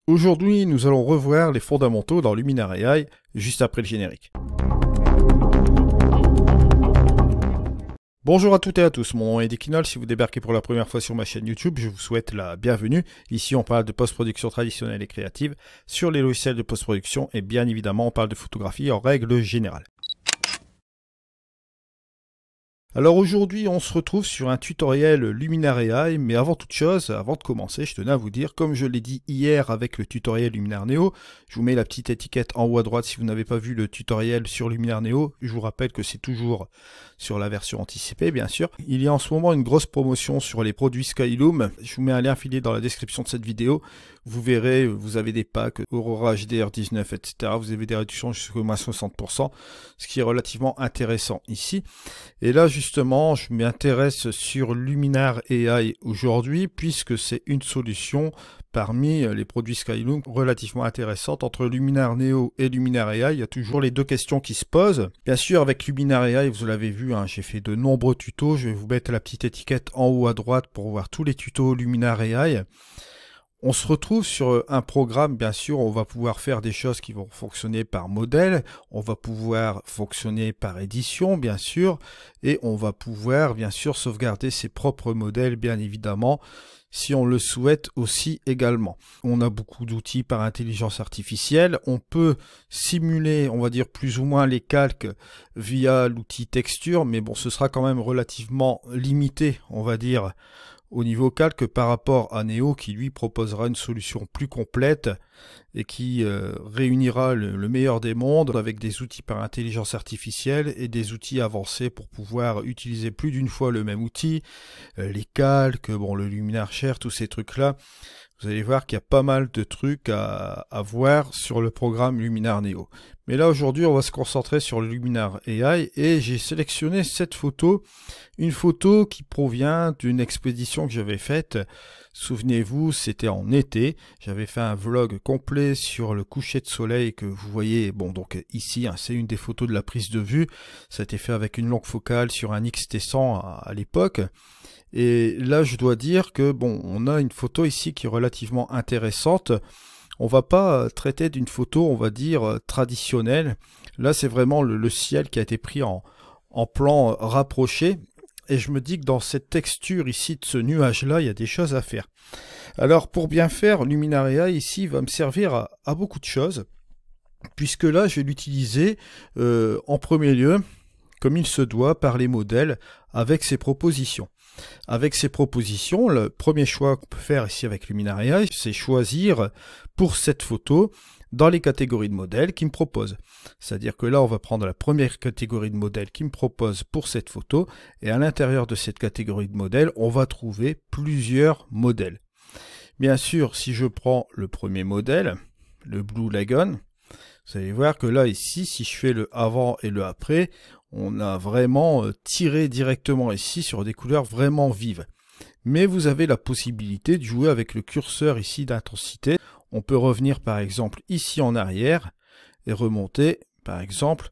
Aujourd'hui, nous allons revoir les fondamentaux dans Luminar AI, juste après le générique. Bonjour à toutes et à tous, mon nom est Dekinol. Si vous débarquez pour la première fois sur ma chaîne YouTube, je vous souhaite la bienvenue. Ici, on parle de post-production traditionnelle et créative sur les logiciels de post-production et bien évidemment, on parle de photographie en règle générale. Alors aujourd'hui, on se retrouve sur un tutoriel Luminar AI, mais avant toute chose, avant de commencer, je tenais à vous dire, comme je l'ai dit hier avec le tutoriel Luminar Neo, je vous mets la petite étiquette en haut à droite si vous n'avez pas vu le tutoriel sur Luminar Neo. Je vous rappelle que c'est toujours sur la version anticipée, bien sûr. Il y a en ce moment une grosse promotion sur les produits Skyloom. Je vous mets un lien affilié dans la description de cette vidéo. Vous verrez, vous avez des packs Aurora HDR19, etc. Vous avez des réductions jusqu'au moins 60%, ce qui est relativement intéressant ici. Et là, justement, je m'intéresse sur Luminar AI aujourd'hui, puisque c'est une solution parmi les produits Skyloom relativement intéressante. Entre Luminar Neo et Luminar AI, il y a toujours les deux questions qui se posent. Bien sûr, avec Luminar AI, vous l'avez vu, hein, j'ai fait de nombreux tutos. Je vais vous mettre la petite étiquette en haut à droite pour voir tous les tutos Luminar AI. On se retrouve sur un programme, bien sûr, on va pouvoir faire des choses qui vont fonctionner par modèle, on va pouvoir fonctionner par édition, bien sûr, et on va pouvoir, bien sûr, sauvegarder ses propres modèles, bien évidemment, si on le souhaite aussi également. On a beaucoup d'outils par intelligence artificielle, on peut simuler, on va dire, plus ou moins les calques via l'outil texture, mais bon, ce sera quand même relativement limité, on va dire, au niveau calque par rapport à Neo qui lui proposera une solution plus complète et qui réunira le meilleur des mondes avec des outils par intelligence artificielle et des outils avancés pour pouvoir utiliser plus d'une fois le même outil, les calques, bon, le Luminar Share, tous ces trucs-là. Vous allez voir qu'il y a pas mal de trucs à voir sur le programme Luminar Neo. Mais là, aujourd'hui, on va se concentrer sur le Luminar AI et j'ai sélectionné cette photo. Une photo qui provient d'une expédition que j'avais faite. Souvenez-vous, c'était en été. J'avais fait un vlog complet sur le coucher de soleil que vous voyez. Bon, donc ici, hein, c'est une des photos de la prise de vue. Ça a été fait avec une longue focale sur un X-T100 à l'époque. Et là, je dois dire que bon, on a une photo ici qui est relativement intéressante. On va pas traiter d'une photo, on va dire, traditionnelle. Là, c'est vraiment le ciel qui a été pris en plan rapproché. Et je me dis que dans cette texture ici de ce nuage-là, il y a des choses à faire. Alors, pour bien faire, Luminar AI ici va me servir à beaucoup de choses. Puisque là, je vais l'utiliser en premier lieu, comme il se doit, par les modèles, avec ses propositions. Avec ces propositions, le premier choix qu'on peut faire ici avec Luminar AI, c'est choisir pour cette photo dans les catégories de modèles qu'il me propose. C'est-à-dire que là, on va prendre la première catégorie de modèles qu'il me propose pour cette photo, et à l'intérieur de cette catégorie de modèles, on va trouver plusieurs modèles. Bien sûr, si je prends le premier modèle, le Blue Lagoon, vous allez voir que là, ici, si je fais le avant et le après, on a vraiment tiré directement ici sur des couleurs vraiment vives. Mais vous avez la possibilité de jouer avec le curseur ici d'intensité. On peut revenir par exemple ici en arrière et remonter par exemple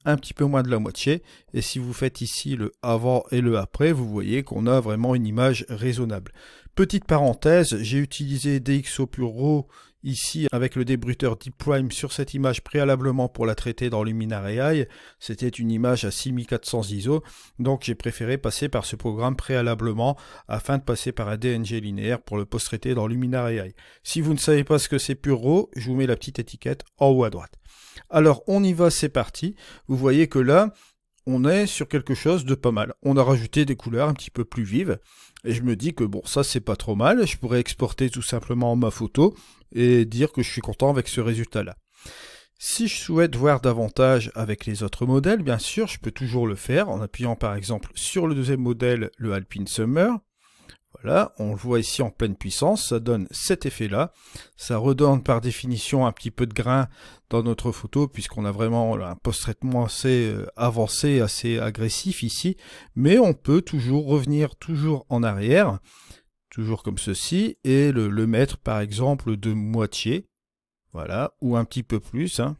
un petit peu moins de la moitié. Et si vous faites ici le avant et le après, vous voyez qu'on a vraiment une image raisonnable. Petite parenthèse, j'ai utilisé DxO Pure RAW ici avec le débruiteur Deep Prime sur cette image préalablement pour la traiter dans Luminar AI. C'était une image à 6400 ISO, donc j'ai préféré passer par ce programme préalablement afin de passer par un DNG linéaire pour le post-traiter dans Luminar AI. Si vous ne savez pas ce que c'est Pure RAW, je vous mets la petite étiquette en haut à droite. Alors on y va, c'est parti. Vous voyez que là, on est sur quelque chose de pas mal. On a rajouté des couleurs un petit peu plus vives. Et je me dis que bon, ça c'est pas trop mal. Je pourrais exporter tout simplement ma photo et dire que je suis content avec ce résultat-là. Si je souhaite voir davantage avec les autres modèles, bien sûr, je peux toujours le faire en appuyant par exemple sur le deuxième modèle, le Alpine Summer. Voilà, on le voit ici en pleine puissance, ça donne cet effet-là. Ça redonne par définition un petit peu de grain dans notre photo, puisqu'on a vraiment un post-traitement assez avancé, assez agressif ici. Mais on peut toujours revenir toujours en arrière, toujours comme ceci, et le mettre par exemple de moitié. Voilà, ou un petit peu plus. Hein.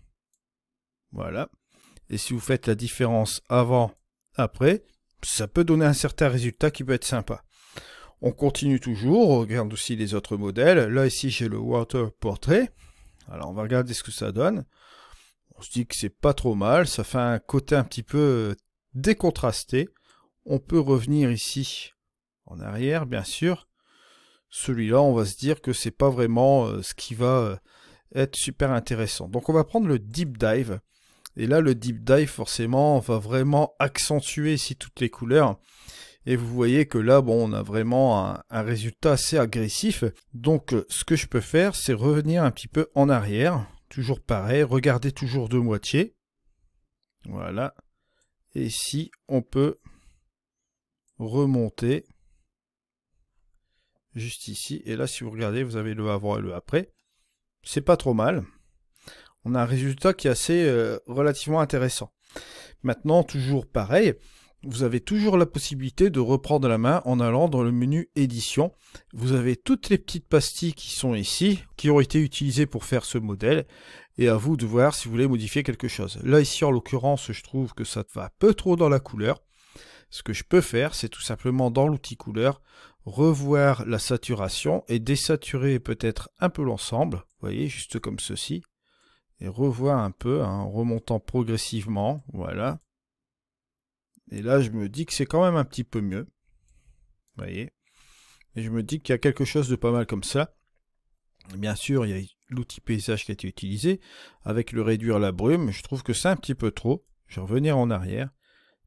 Voilà. Et si vous faites la différence avant, après, ça peut donner un certain résultat qui peut être sympa. On continue toujours, on regarde aussi les autres modèles. Là ici j'ai le Water Portrait. Alors on va regarder ce que ça donne. On se dit que c'est pas trop mal, ça fait un côté un petit peu décontrasté. On peut revenir ici en arrière bien sûr. Celui-là on va se dire que c'est pas vraiment ce qui va être super intéressant. Donc on va prendre le Deep Dive. Et là le Deep Dive forcément on va vraiment accentuer ici toutes les couleurs. Et vous voyez que là, bon, on a vraiment un résultat assez agressif. Donc, ce que je peux faire, c'est revenir un petit peu en arrière. Toujours pareil, regardez toujours de moitié. Voilà. Et ici, on peut remonter. Juste ici. Et là, si vous regardez, vous avez le avant et le après. C'est pas trop mal. On a un résultat qui est assez relativement intéressant. Maintenant, toujours pareil. Vous avez toujours la possibilité de reprendre la main en allant dans le menu édition. Vous avez toutes les petites pastilles qui sont ici, qui ont été utilisées pour faire ce modèle. Et à vous de voir si vous voulez modifier quelque chose. Là ici en l'occurrence, je trouve que ça va un peu trop dans la couleur. Ce que je peux faire, c'est tout simplement dans l'outil couleur, revoir la saturation et désaturer peut-être un peu l'ensemble. Vous voyez, juste comme ceci. Et revoir un peu, hein, en remontant progressivement. Voilà. Et là, je me dis que c'est quand même un petit peu mieux. Vous voyez. Et je me dis qu'il y a quelque chose de pas mal comme ça. Bien sûr, il y a l'outil paysage qui a été utilisé. Avec le réduire la brume, je trouve que c'est un petit peu trop. Je vais revenir en arrière.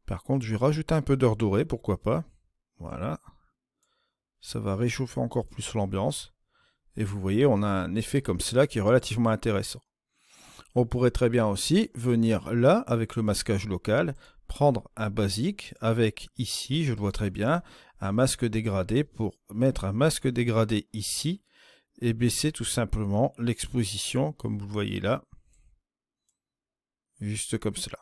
Par contre, je vais rajouter un peu d'heure dorée, pourquoi pas. Voilà. Ça va réchauffer encore plus l'ambiance. Et vous voyez, on a un effet comme cela qui est relativement intéressant. On pourrait très bien aussi venir là, avec le masquage local, prendre un basique avec ici, je le vois très bien, un masque dégradé pour mettre un masque dégradé ici et baisser tout simplement l'exposition comme vous le voyez là, juste comme cela.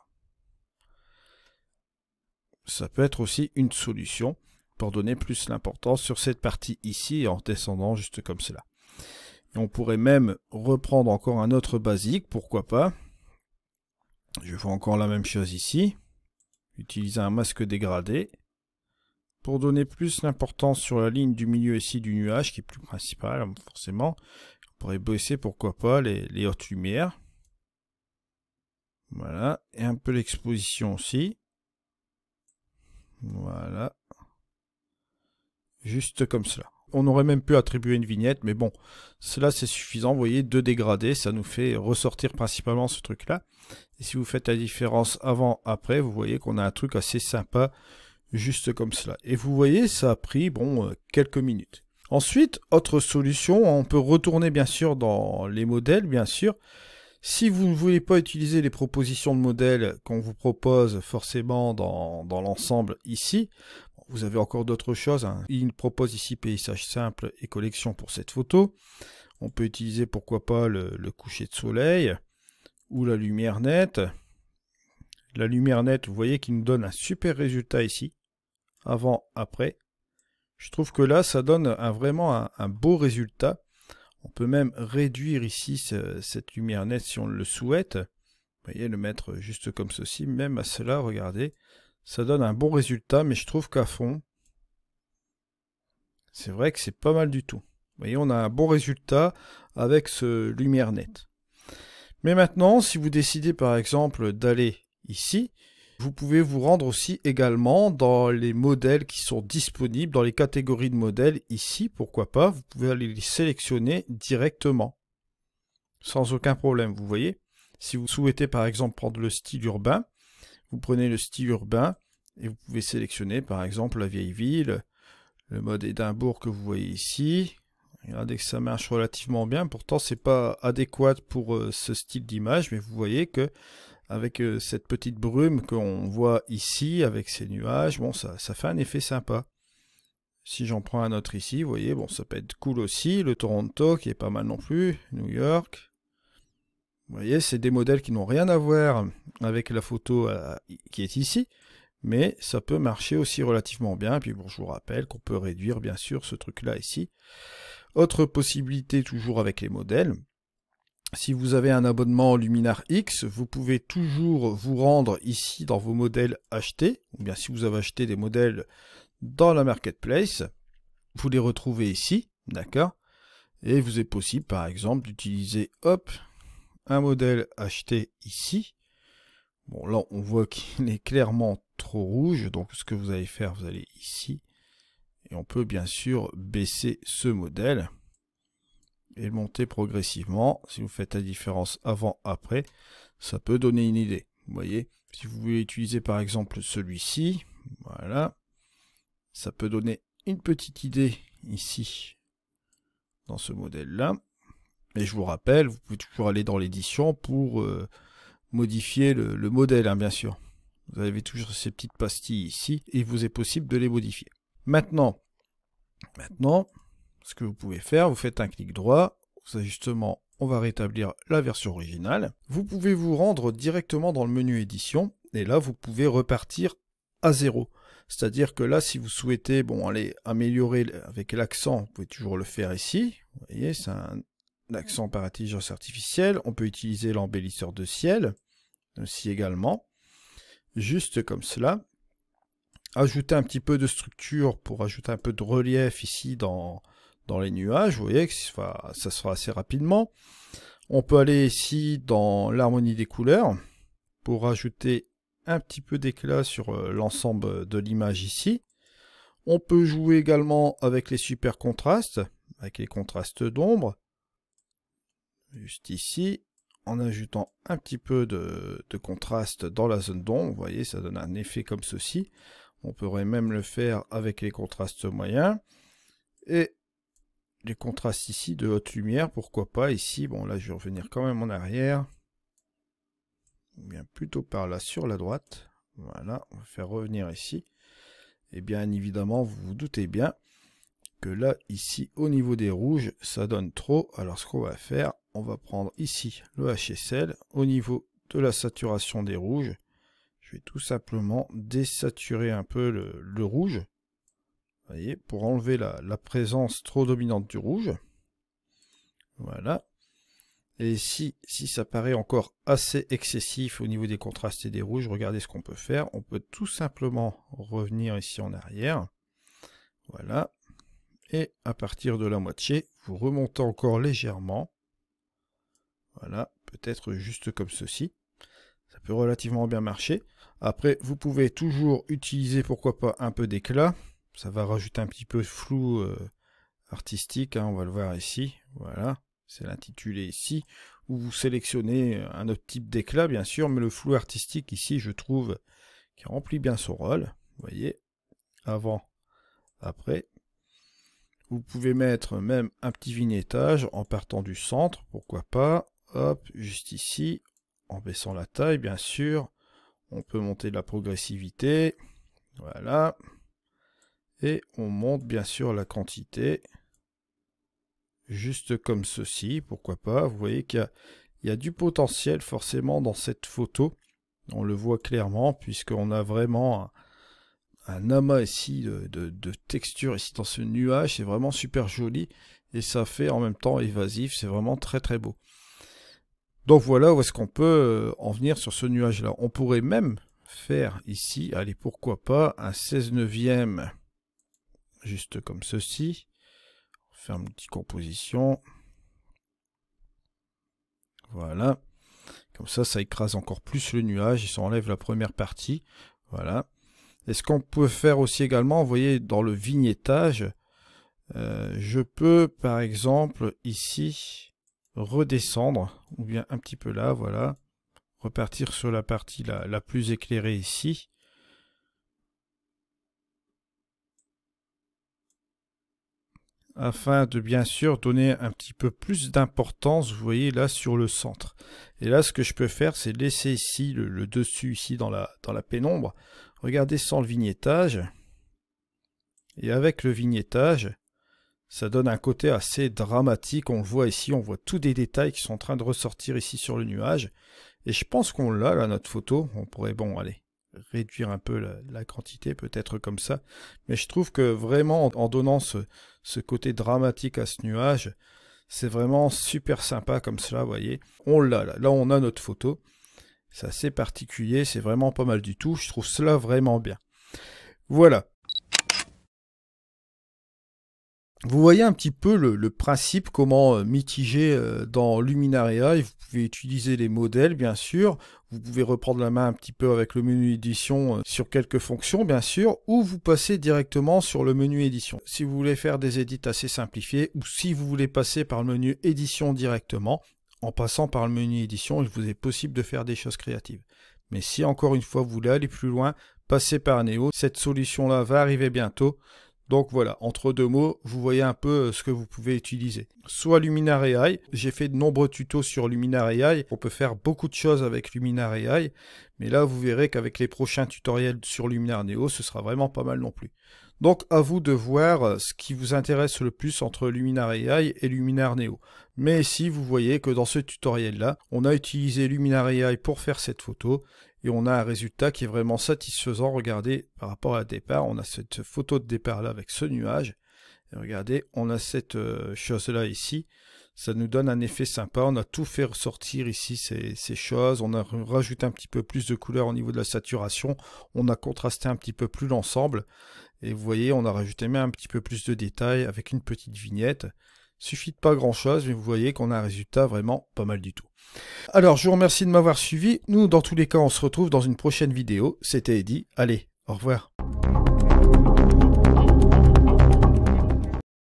Ça peut être aussi une solution pour donner plus l'importance sur cette partie ici en descendant juste comme cela. Et on pourrait même reprendre encore un autre basique, pourquoi pas. Je fais encore la même chose ici. Utiliser un masque dégradé pour donner plus l'importance sur la ligne du milieu ici du nuage qui est plus principal forcément. On pourrait baisser pourquoi pas les hautes lumières. Voilà, et un peu l'exposition aussi. Voilà. Juste comme cela. On aurait même pu attribuer une vignette, mais bon, cela c'est suffisant. Vous voyez, 2 dégradés, ça nous fait ressortir principalement ce truc-là. Et si vous faites la différence avant-après, vous voyez qu'on a un truc assez sympa, juste comme cela. Et vous voyez, ça a pris, bon, quelques minutes. Ensuite, autre solution, on peut retourner bien sûr dans les modèles, bien sûr. Si vous ne voulez pas utiliser les propositions de modèles qu'on vous propose forcément dans l'ensemble ici, vous avez encore d'autres choses, hein. Il propose ici paysage simple et collection pour cette photo. On peut utiliser pourquoi pas le coucher de soleil ou la lumière nette. La lumière nette, vous voyez qu'il nous donne un super résultat ici, avant, après. Je trouve que là, ça donne vraiment un beau résultat. On peut même réduire ici cette lumière nette si on le souhaite. Vous voyez, le mettre juste comme ceci, même à cela, regardez. Ça donne un bon résultat, mais je trouve qu'à fond, c'est vrai que c'est pas mal du tout. Vous voyez, on a un bon résultat avec ce lumière nette. Mais maintenant, si vous décidez par exemple d'aller ici, vous pouvez vous rendre aussi également dans les modèles qui sont disponibles, dans les catégories de modèles ici, pourquoi pas, vous pouvez aller les sélectionner directement, sans aucun problème, vous voyez. Si vous souhaitez par exemple prendre le style urbain, vous prenez le style urbain et vous pouvez sélectionner par exemple la vieille ville, le mode Édimbourg que vous voyez ici. Regardez que ça marche relativement bien, pourtant c'est pas adéquat pour ce style d'image, mais vous voyez que avec cette petite brume qu'on voit ici, avec ces nuages, bon ça fait un effet sympa. Si j'en prends un autre ici, vous voyez, bon ça peut être cool aussi, le Toronto qui est pas mal non plus, New York. Vous voyez, c'est des modèles qui n'ont rien à voir avec la photo qui est ici, mais ça peut marcher aussi relativement bien. Et puis bon, je vous rappelle qu'on peut réduire bien sûr ce truc-là ici. Autre possibilité toujours avec les modèles, si vous avez un abonnement Luminar X, vous pouvez toujours vous rendre ici dans vos modèles achetés, ou bien si vous avez acheté des modèles dans la marketplace, vous les retrouvez ici, d'accord? Et vous est possible, par exemple, d'utiliser, hop, un modèle acheté ici. Bon, là, on voit qu'il est clairement trop rouge, donc ce que vous allez faire, vous allez ici, et on peut bien sûr baisser ce modèle et le monter progressivement. Si vous faites la différence avant-après, ça peut donner une idée. Vous voyez, si vous voulez utiliser par exemple celui-ci, voilà, ça peut donner une petite idée ici, dans ce modèle-là. Et je vous rappelle, vous pouvez toujours aller dans l'édition pour modifier le modèle, hein, bien sûr. Vous avez toujours ces petites pastilles ici, et il vous est possible de les modifier. Maintenant, ce que vous pouvez faire, vous faites un clic droit, aux ajustements, on va rétablir la version originale. Vous pouvez vous rendre directement dans le menu édition, et là, vous pouvez repartir à zéro. C'est-à-dire que là, si vous souhaitez aller améliorer avec l'accent, vous pouvez toujours le faire ici. Vous voyez, c'est un accent par intelligence artificielle. On peut utiliser l'embellisseur de ciel, aussi également. Juste comme cela. Ajouter un petit peu de structure pour ajouter un peu de relief ici dans les nuages. Vous voyez que ça se fera assez rapidement. On peut aller ici dans l'harmonie des couleurs pour ajouter un petit peu d'éclat sur l'ensemble de l'image ici. On peut jouer également avec les super contrastes, avec les contrastes d'ombre, juste ici, en ajoutant un petit peu de contraste dans la zone d'ombre. Vous voyez, ça donne un effet comme ceci. On pourrait même le faire avec les contrastes moyens. Et les contrastes ici de haute lumière, pourquoi pas ici. Bon, là, je vais revenir quand même en arrière. Bien plutôt par là sur la droite. Voilà, on va faire revenir ici. Et bien évidemment, vous vous doutez bien que là, ici, au niveau des rouges, ça donne trop. Alors ce qu'on va faire, on va prendre ici le HSL. Au niveau de la saturation des rouges, je vais tout simplement désaturer un peu le rouge. Vous voyez, pour enlever la présence trop dominante du rouge. Voilà. Et si ça paraît encore assez excessif au niveau des contrastes et des rouges, regardez ce qu'on peut faire. On peut tout simplement revenir ici en arrière. Voilà. Et à partir de la moitié, vous remontez encore légèrement. Voilà, peut-être juste comme ceci. Ça peut relativement bien marcher. Après, vous pouvez toujours utiliser, pourquoi pas, un peu d'éclat. Ça va rajouter un petit peu de flou artistique, hein, on va le voir ici. Voilà. C'est l'intitulé ici, où vous sélectionnez un autre type d'éclat, bien sûr, mais le flou artistique ici, je trouve, qui remplit bien son rôle. Vous voyez, avant, après. Vous pouvez mettre même un petit vignettage en partant du centre, pourquoi pas. Hop, juste ici, en baissant la taille, bien sûr. On peut monter de la progressivité. Voilà. Et on monte, bien sûr, la quantité. Juste comme ceci, pourquoi pas. Vous voyez qu'il y a du potentiel forcément dans cette photo. On le voit clairement puisqu'on a vraiment un amas ici de texture ici dans ce nuage. C'est vraiment super joli et ça fait en même temps évasif. C'est vraiment très très beau. Donc voilà où est-ce qu'on peut en venir sur ce nuage là. On pourrait même faire ici, allez pourquoi pas, un 16/9 juste comme ceci. Faire une petite composition. Voilà. Comme ça écrase encore plus le nuage et ça enlève la première partie. Voilà. Et ce qu'on peut faire aussi également, vous voyez, dans le vignettage, je peux, par exemple, ici, redescendre, ou bien un petit peu là, voilà. Repartir sur la partie la plus éclairée ici. Afin de bien sûr donner un petit peu plus d'importance, vous voyez là sur le centre. Et là ce que je peux faire c'est laisser ici le dessus ici dans la pénombre. Regardez sans le vignettage. Et avec le vignettage, ça donne un côté assez dramatique. On le voit ici, on voit tous des détails qui sont en train de ressortir ici sur le nuage. Et je pense qu'on l'a là notre photo. On pourrait aller réduire un peu la quantité, peut-être comme ça. Mais je trouve que vraiment, en donnant ce côté dramatique à ce nuage, c'est vraiment super sympa comme cela, vous voyez. On l'a là. Là, on a notre photo. C'est assez particulier, c'est vraiment pas mal du tout. Je trouve cela vraiment bien. Voilà. Vous voyez un petit peu le principe, comment mitiger dans Luminaria. Et vous pouvez utiliser les modèles, bien sûr. Vous pouvez reprendre la main un petit peu avec le menu édition sur quelques fonctions, bien sûr, ou vous passez directement sur le menu édition. Si vous voulez faire des édits assez simplifiés, ou si vous voulez passer par le menu édition directement, en passant par le menu édition, il vous est possible de faire des choses créatives. Mais si encore une fois vous voulez aller plus loin, passez par Neo. Cette solution-là va arriver bientôt. Donc voilà, entre deux mots, vous voyez un peu ce que vous pouvez utiliser. Soit Luminar AI, j'ai fait de nombreux tutos sur Luminar AI, on peut faire beaucoup de choses avec Luminar AI, mais là vous verrez qu'avec les prochains tutoriels sur Luminar Neo, ce sera vraiment pas mal non plus. Donc à vous de voir ce qui vous intéresse le plus entre Luminar AI et Luminar Neo. Mais ici, vous voyez que dans ce tutoriel-là, on a utilisé Luminar AI pour faire cette photo, et on a un résultat qui est vraiment satisfaisant. Regardez, par rapport à départ, on a cette photo de départ là avec ce nuage. Et regardez, on a cette chose là ici. Ça nous donne un effet sympa. On a tout fait ressortir ici, ces choses. On a rajouté un petit peu plus de couleur au niveau de la saturation. On a contrasté un petit peu plus l'ensemble. Et vous voyez, on a rajouté même un petit peu plus de détails avec une petite vignette. Suffit de pas grand chose, mais vous voyez qu'on a un résultat vraiment pas mal du tout. Alors, je vous remercie de m'avoir suivi. Nous, dans tous les cas, on se retrouve dans une prochaine vidéo. C'était Eddy. Allez, au revoir.